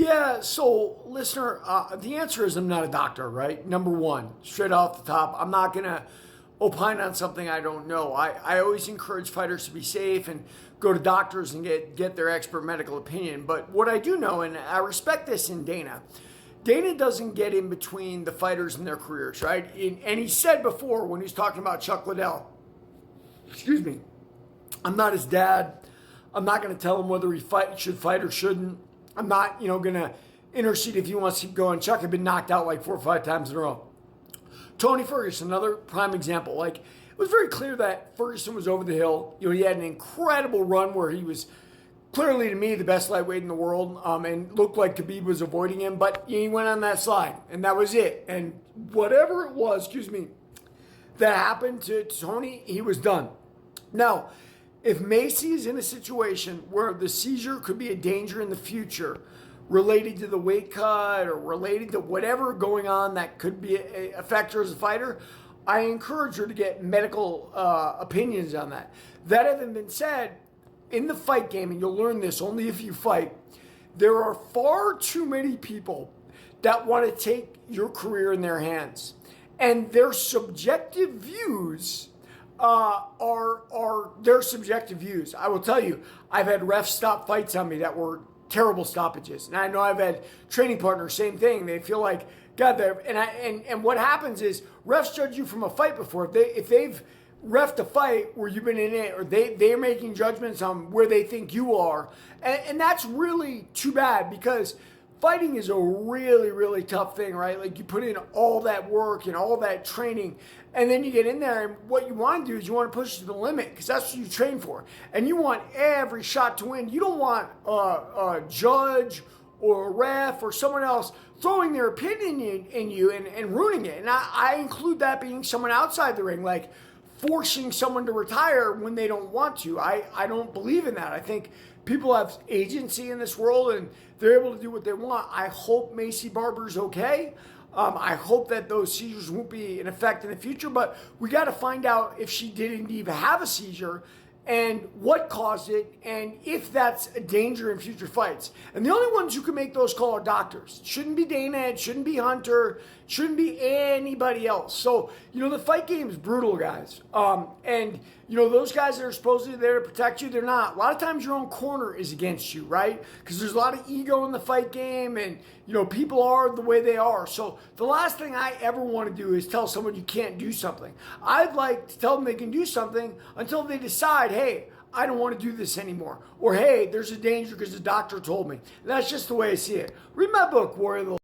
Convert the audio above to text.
Yeah, so listener, the answer is I'm not a doctor, right? Number one, straight off the top, I'm not going to opine on something I don't know. I always encourage fighters to be safe and go to doctors and get their expert medical opinion. But what I do know, and I respect this in Dana, Dana doesn't get in between the fighters and their careers, right? And he said before when he was talking about Chuck Liddell, excuse me, I'm not his dad. I'm not going to tell him whether he should fight or shouldn't. I'm not, going to intercede if he wants to keep going. Chuck had been knocked out like 4 or 5 times in a row. Tony Ferguson, another prime example. Like, it was very clear that Ferguson was over the hill. He had an incredible run where he was clearly, to me, the best lightweight in the world, and looked like Khabib was avoiding him. But he went on that slide, and that was it. And whatever it was, that happened to Tony, he was done. Now, if Macy is in a situation where the seizure could be a danger in the future related to the weight cut or related to whatever going on that could be affect her as a fighter, I encourage her to get medical opinions on that. That having been said, in the fight game, and you'll learn this only if you fight, there are far too many people that want to take your career in their hands. And their subjective views are their subjective views. I will tell you, I've had refs stop fights on me that were terrible stoppages, and I know I've had training partners, same thing. They feel like God, and what happens is refs judge you from a fight before. If they've refed a fight where you've been in it, or they're making judgments on where they think you are, and that's really too bad because fighting is a really, really tough thing, right? Like you put in all that work and all that training, and then you get in there, and what you want to do is you want to push to the limit because that's what you train for. And you want every shot to win. You don't want a judge or a ref or someone else throwing their opinion in you and ruining it. And I include that being someone outside the ring, like forcing someone to retire when they don't want to. I don't believe in that. I think people have agency in this world and they're able to do what they want. I hope Macy Barber's okay. I hope that those seizures won't be in effect in the future, but we got to find out if she did indeed have a seizure and what caused it, and if that's a danger in future fights. And the only ones who can make those calls are doctors. It shouldn't be Dana, it shouldn't be Hunter, it shouldn't be anybody else. So, the fight game is brutal, guys. And, those guys that are supposedly there to protect you, they're not. A lot of times your own corner is against you, right? Because there's a lot of ego in the fight game, and, people are the way they are. So the last thing I ever want to do is tell someone you can't do something. I'd like to tell them they can do something until they decide, hey, I don't want to do this anymore. Or, hey, there's a danger because the doctor told me. That's just the way I see it. Read my book, Warrior of the